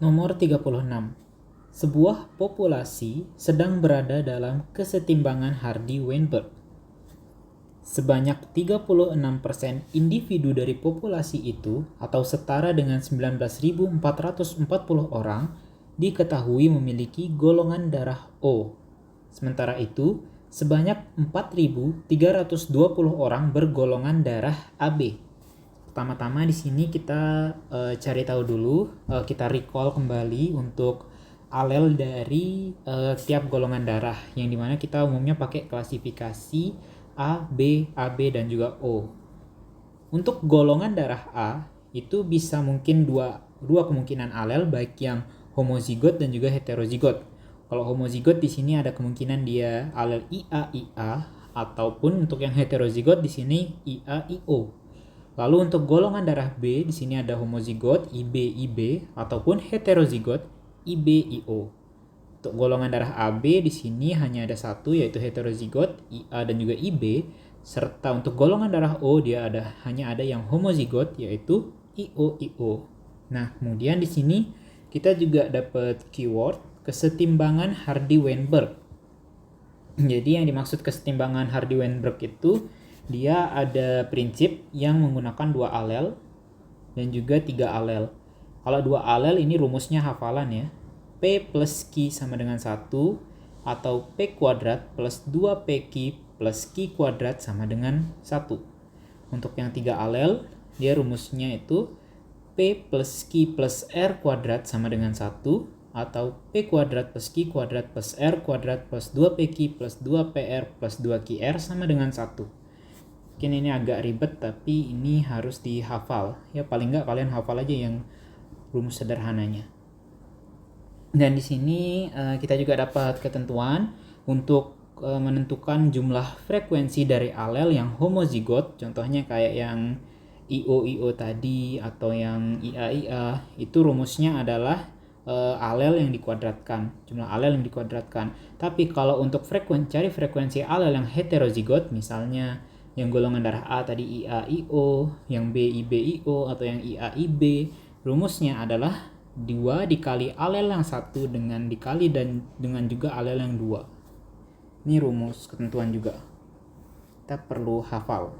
Nomor 36. Sebuah populasi sedang berada dalam kesetimbangan Hardy-Weinberg. Sebanyak 36% individu dari populasi itu, atau setara dengan 19.440 orang, diketahui memiliki golongan darah O. Sementara itu, sebanyak 4.320 orang bergolongan darah AB. Pertama-tama di sini kita cari tahu dulu, kita recall kembali untuk alel dari tiap golongan darah, yang dimana kita umumnya pakai klasifikasi A, B, AB, dan juga O. Untuk golongan darah A, itu bisa mungkin dua kemungkinan alel, baik yang homozigot dan juga heterozigot. Kalau homozigot di sini ada kemungkinan dia alel IA, ataupun untuk yang heterozigot di sini IA, Lalu untuk golongan darah B di sini ada homozigot IB, ataupun heterozigot IB-IO. Untuk golongan darah AB di sini hanya ada satu, yaitu heterozigot IA dan juga IB, serta untuk golongan darah O dia hanya ada yang homozigot, yaitu IO. Nah, kemudian di sini kita juga dapat keyword kesetimbangan Hardy-Weinberg. Jadi yang dimaksud kesetimbangan Hardy-Weinberg itu dia ada prinsip yang menggunakan 2 alel dan juga 3 alel. Kalau 2 alel ini rumusnya hafalan ya. P plus Q sama dengan 1, atau P kuadrat plus 2PQ plus Q kuadrat sama dengan 1. Untuk yang 3 alel, dia rumusnya itu P plus Q plus R kuadrat sama dengan 1, atau P kuadrat plus Q kuadrat plus R kuadrat plus 2PQ plus 2PR plus 2QR sama dengan 1. Mungkin ini agak ribet, tapi ini harus dihafal. Ya paling nggak kalian hafal aja yang rumus sederhananya. Dan di sini kita juga dapat ketentuan untuk menentukan jumlah frekuensi dari alel yang homozigot, contohnya kayak yang IO tadi atau yang IA, itu rumusnya adalah alel yang dikuadratkan, jumlah alel yang dikuadratkan. Tapi kalau untuk cari frekuensi alel yang heterozigot, misalnya yang golongan darah A tadi IA-IO, yang B IB-IO, atau yang IA-IB, rumusnya adalah 2 dikali alel yang 1 dengan dikali dan dengan juga alel yang 2. Ini rumus ketentuan juga. Kita perlu hafal.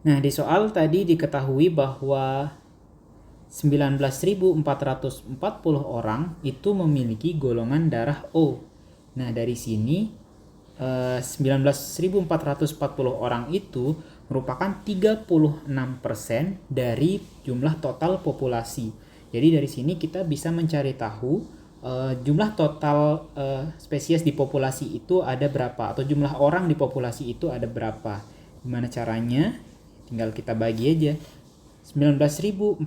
Nah, di soal tadi diketahui bahwa 19.440 orang itu memiliki golongan darah O. Nah, dari sini 19.440 orang itu merupakan 36% dari jumlah total populasi. Jadi dari sini kita bisa mencari tahu jumlah total spesies di populasi itu ada berapa, atau jumlah orang di populasi itu ada berapa. Gimana caranya? Tinggal kita bagi aja. 19.440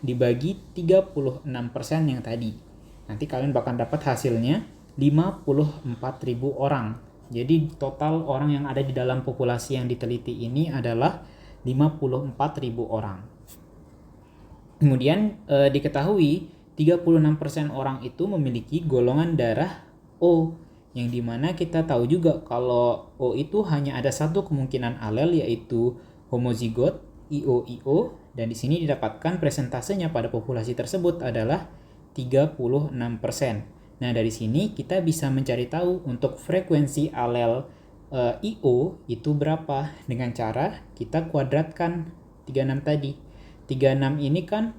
dibagi 36% yang tadi. Nanti kalian bakal dapat hasilnya 54.000 orang. Jadi total orang yang ada di dalam populasi yang diteliti ini adalah 54.000 orang. Kemudian diketahui 36% orang itu memiliki golongan darah O, yang dimana kita tahu juga kalau O itu hanya ada satu kemungkinan alel, yaitu homozigot IO, dan di sini didapatkan presentasenya pada populasi tersebut adalah 36%. Nah, dari sini kita bisa mencari tahu untuk frekuensi alel IO itu berapa dengan cara kita kuadratkan 36 tadi. 36 ini kan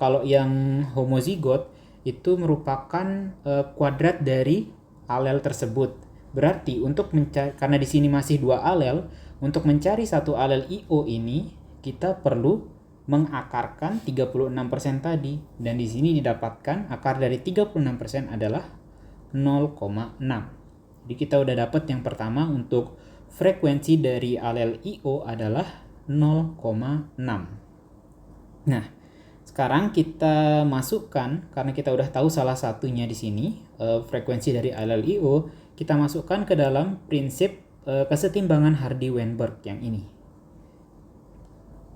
kalau yang homozigot itu merupakan kuadrat dari alel tersebut. Berarti untuk karena di sini masih 2 alel, untuk mencari satu alel IO ini kita perlu mengakarkan 36% tadi, dan di sini didapatkan akar dari 36% adalah 0,6. Jadi kita udah dapat yang pertama untuk frekuensi dari alel IO adalah 0,6. Nah, sekarang kita masukkan, karena kita udah tahu salah satunya di sini frekuensi dari alel IO, kita masukkan ke dalam prinsip kesetimbangan Hardy-Weinberg yang ini.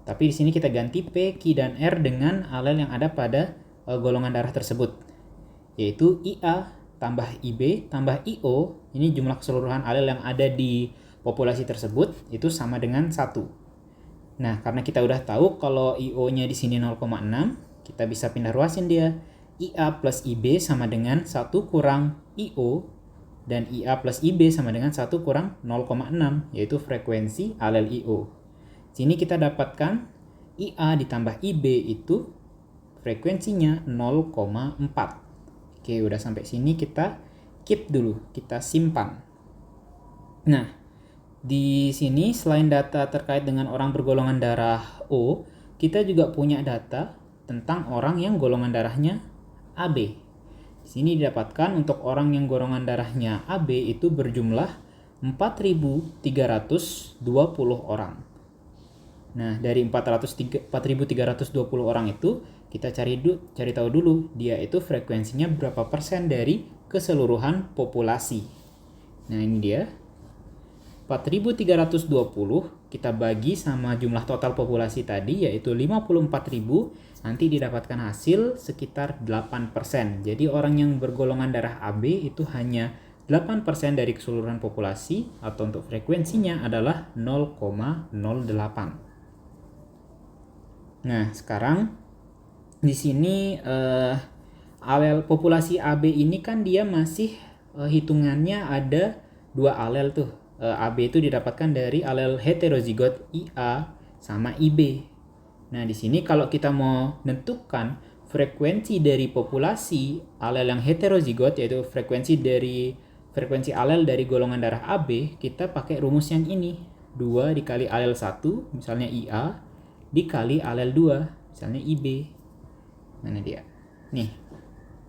Tapi di sini kita ganti P, Q, dan R dengan alel yang ada pada golongan darah tersebut, yaitu IA tambah IB tambah IO. Ini jumlah keseluruhan alel yang ada di populasi tersebut itu sama dengan 1. Nah, karena kita udah tahu kalau IO-nya di sini 0,6, kita bisa pindah ruasin dia. IA plus IB sama dengan 1 kurang IO, dan IA plus IB sama dengan 1 kurang 0,6, yaitu frekuensi alel IO. Sini kita dapatkan IA ditambah IB itu frekuensinya 0,4. Oke, udah sampai sini kita keep dulu, kita simpan. Nah, di sini selain data terkait dengan orang bergolongan darah O, kita juga punya data tentang orang yang golongan darahnya AB. Di sini didapatkan untuk orang yang golongan darahnya AB itu berjumlah 4.320 orang. Nah, dari 4.320 orang itu kita cari tahu dulu dia itu frekuensinya berapa persen dari keseluruhan populasi. Nah, ini dia. 4.320 kita bagi sama jumlah total populasi tadi yaitu 54.000, nanti didapatkan hasil sekitar 8%. Jadi orang yang bergolongan darah AB itu hanya 8% dari keseluruhan populasi, atau untuk frekuensinya adalah 0,08. Nah, sekarang di sini alel populasi AB ini kan dia masih hitungannya ada 2 alel tuh. AB itu didapatkan dari alel heterozigot IA sama IB. Nah, di sini kalau kita mau menentukan frekuensi dari populasi alel yang heterozigot, yaitu frekuensi alel dari golongan darah AB, kita pakai rumus yang ini. 2 dikali alel 1, misalnya IA, dikali alel 2, misalnya IB. Mana dia? Nih,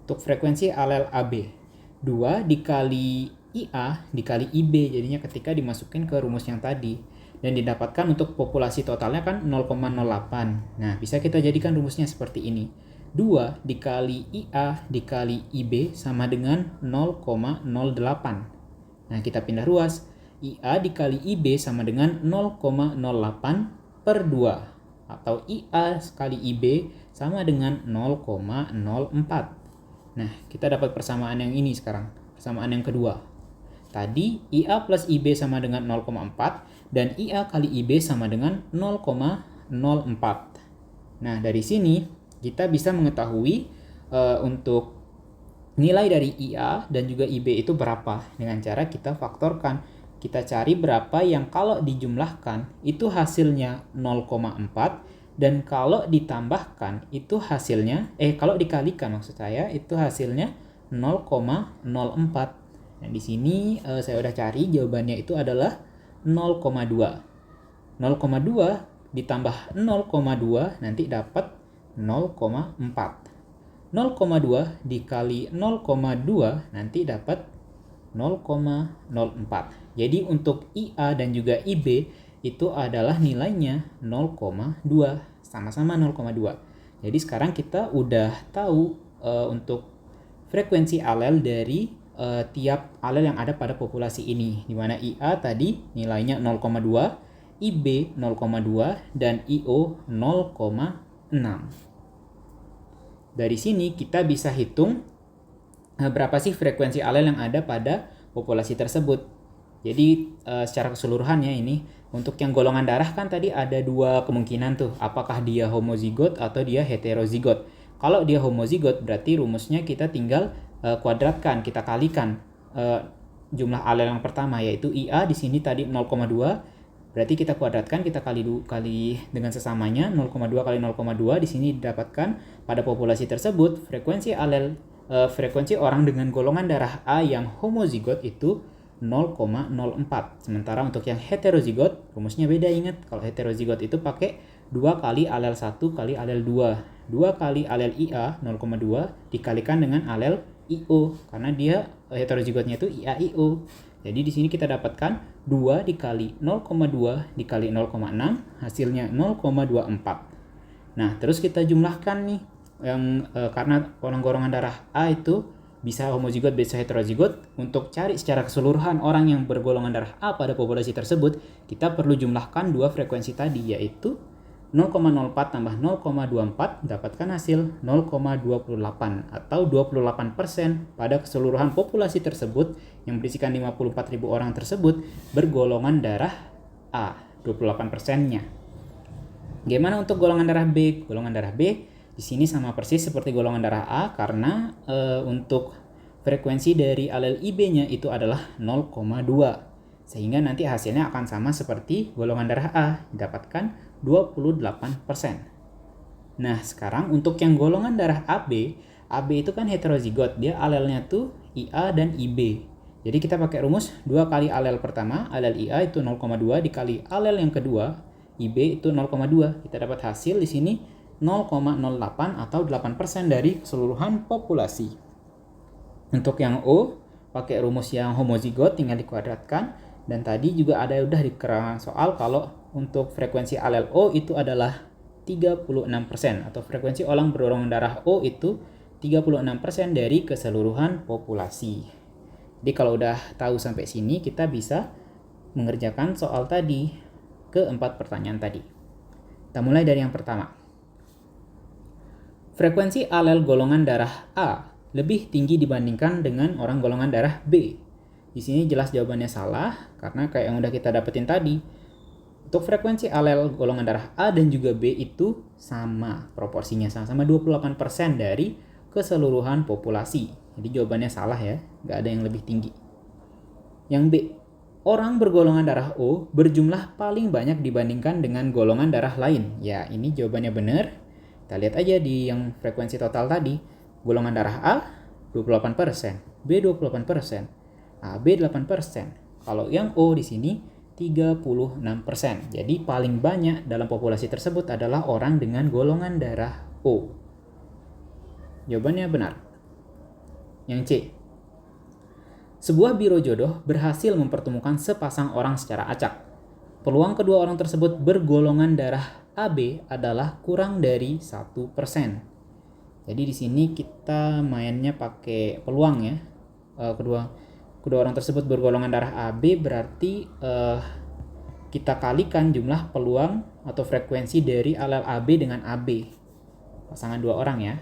untuk frekuensi alel AB. 2 dikali IA dikali IB, jadinya ketika dimasukin ke rumus yang tadi. Dan didapatkan untuk populasi totalnya kan 0,08. Nah, bisa kita jadikan rumusnya seperti ini. 2 dikali IA dikali IB sama dengan 0,08. Nah, kita pindah ruas. IA dikali IB sama dengan 0,08 per 2. Atau IA sekali IB sama dengan 0,04. Nah, kita dapat persamaan yang ini sekarang. Persamaan yang kedua. Tadi IA plus IB sama dengan 0,4 dan IA kali IB sama dengan 0,04. Nah, dari sini kita bisa mengetahui untuk nilai dari IA dan juga IB itu berapa dengan cara kita faktorkan. Kita cari berapa yang kalau dijumlahkan itu hasilnya 0,4 dan kalau ditambahkan itu hasilnya kalau dikalikan maksud saya itu hasilnya 0,04. Nah, di sini saya udah cari jawabannya itu adalah 0,2. 0,2 ditambah 0,2 nanti dapat 0,4. 0,2 dikali 0,2 nanti dapat 0,04. Jadi untuk IA dan juga IB itu adalah nilainya 0,2, sama-sama 0,2. Jadi sekarang kita udah tahu untuk frekuensi alel dari tiap alel yang ada pada populasi ini, di mana IA tadi nilainya 0,2, IB 0,2 dan IO 0,6. Dari sini kita bisa hitung berapa sih frekuensi alel yang ada pada populasi tersebut. Jadi secara keseluruhannya ini untuk yang golongan darah kan tadi ada 2 kemungkinan tuh, apakah dia homozigot atau dia heterozigot. Kalau dia homozigot berarti rumusnya kita tinggal kuadratkan, kita kalikan jumlah alel yang pertama yaitu IA di sini tadi 0,2, berarti kita kuadratkan, kita kali dengan sesamanya 0,2 kali 0,2, di sini didapatkan pada populasi tersebut frekuensi frekuensi orang dengan golongan darah A yang homozigot itu 0,04. Sementara untuk yang heterozigot rumusnya beda, ingat kalau heterozigot itu pakai 2 kali alel 1 kali alel 2. 2 kali alel IA 0,2 dikalikan dengan alel IO karena dia heterozigotnya itu IA-IO. Jadi di sini kita dapatkan 2 dikali 0,2 dikali 0,6 hasilnya 0,24. Nah, terus kita jumlahkan nih yang karena golongan darah A itu bisa homozigot bisa heterozigot, untuk cari secara keseluruhan orang yang bergolongan darah A pada populasi tersebut, kita perlu jumlahkan 2 frekuensi tadi yaitu 0,04 tambah 0,24 dapatkan hasil 0,28 atau 28% pada keseluruhan populasi tersebut yang berisikan 54.000 orang tersebut bergolongan darah A, 28%-nya. Gimana untuk golongan darah B? Golongan darah B di sini sama persis seperti golongan darah A karena untuk frekuensi dari alel IB-nya itu adalah 0,2. Sehingga nanti hasilnya akan sama seperti golongan darah A, didapatkan 28%. Nah, sekarang untuk yang golongan darah AB, AB itu kan heterozigot, dia alelnya tuh IA dan IB. Jadi kita pakai rumus 2 kali alel pertama, alel IA itu 0,2 dikali alel yang kedua, IB itu 0,2. Kita dapat hasil di sini 0,08 atau 8% dari keseluruhan populasi. Untuk yang O, pakai rumus yang homozigot tinggal dikuadratkan. Dan tadi juga ada udah di keterangan soal kalau untuk frekuensi alel O itu adalah 36% atau frekuensi orang bergolongan darah O itu 36% dari keseluruhan populasi. Jadi kalau udah tahu sampai sini kita bisa mengerjakan soal tadi ke 4 pertanyaan tadi. Kita mulai dari yang pertama. Frekuensi alel golongan darah A lebih tinggi dibandingkan dengan orang golongan darah B. Di sini jelas jawabannya salah karena kayak yang udah kita dapetin tadi. Untuk frekuensi alel golongan darah A dan juga B itu sama proporsinya, sama-sama 28% dari keseluruhan populasi. Jadi jawabannya salah ya, nggak ada yang lebih tinggi. Yang B, orang bergolongan darah O berjumlah paling banyak dibandingkan dengan golongan darah lain. Ya, ini jawabannya benar. Kita lihat aja di yang frekuensi total tadi. Golongan darah A 28%, B 28%, AB 8%. Kalau yang O di sini 36%. Jadi paling banyak dalam populasi tersebut adalah orang dengan golongan darah O. Jawabannya benar. Yang C. Sebuah biro jodoh berhasil mempertemukan sepasang orang secara acak. Peluang kedua orang tersebut bergolongan darah AB adalah kurang dari 1%. Jadi di sini kita mainnya pakai peluang ya. Kedua orang tersebut bergolongan darah AB berarti kita kalikan jumlah peluang atau frekuensi dari alel AB dengan AB. Pasangan dua orang ya.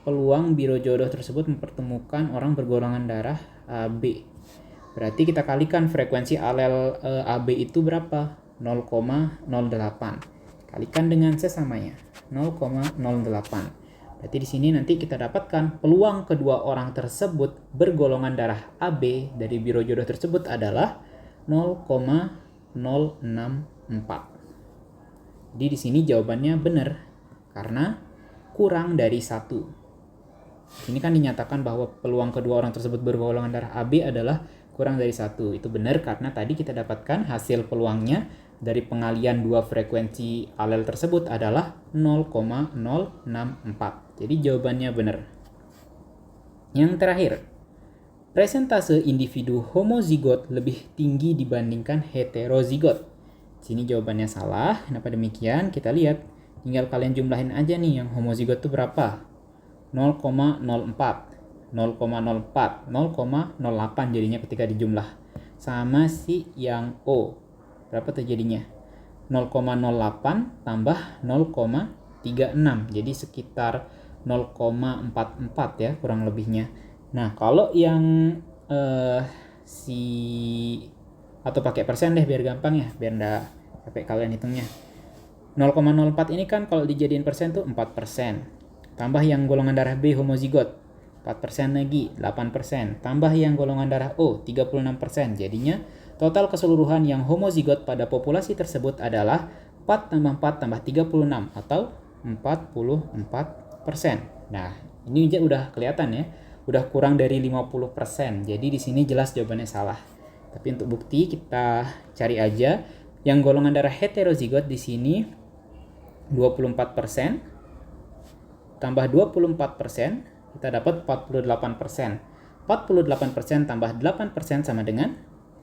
Peluang biro jodoh tersebut mempertemukan orang bergolongan darah AB. Berarti kita kalikan frekuensi alel AB itu berapa? 0,08. Kalikan dengan sesamanya 0,08. Berarti di sini nanti kita dapatkan peluang kedua orang tersebut bergolongan darah AB dari biro jodoh tersebut adalah 0,064. Jadi di sini jawabannya benar karena kurang dari 1. Ini kan dinyatakan bahwa peluang kedua orang tersebut bergolongan darah AB adalah kurang dari 1. Itu benar karena tadi kita dapatkan hasil peluangnya dari pengalian dua frekuensi alel tersebut adalah 0,064. Jadi jawabannya benar. Yang terakhir, presentase individu homozigot lebih tinggi dibandingkan heterozigot. Sini jawabannya salah. Kenapa demikian? Kita lihat. Tinggal kalian jumlahin aja nih yang homozigot itu berapa. 0,04, 0,04, 0,08 jadinya ketika dijumlah. Sama si yang O. Berapa tuh jadinya? 0,08 tambah 0,36. Jadi sekitar 0,44 ya kurang lebihnya. Nah, kalau yang atau pakai persen deh biar gampang ya, biar enggak capek kalian hitungnya. 0,04 ini kan kalau dijadiin persen tuh 4%. Tambah yang golongan darah B homozigot 4% lagi, 8%. Tambah yang golongan darah O 36%. Jadinya total keseluruhan yang homozigot pada populasi tersebut adalah 4 tambah 4 tambah 36 atau 44%. Nah, ini udah kelihatan ya, udah kurang dari 50%. Jadi di sini jelas jawabannya salah. Tapi untuk bukti kita cari aja yang golongan darah heterozigot di sini 24% tambah 24%, kita dapat 48%. 48% tambah 8% sama dengan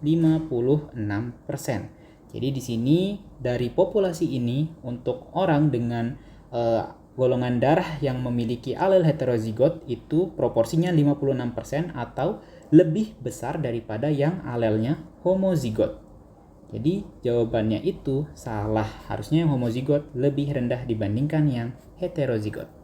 56%. Jadi di sini dari populasi ini untuk orang dengan golongan darah yang memiliki alel heterozigot itu proporsinya 56% atau lebih besar daripada yang alelnya homozigot. Jadi jawabannya itu salah. Harusnya yang homozigot lebih rendah dibandingkan yang heterozigot.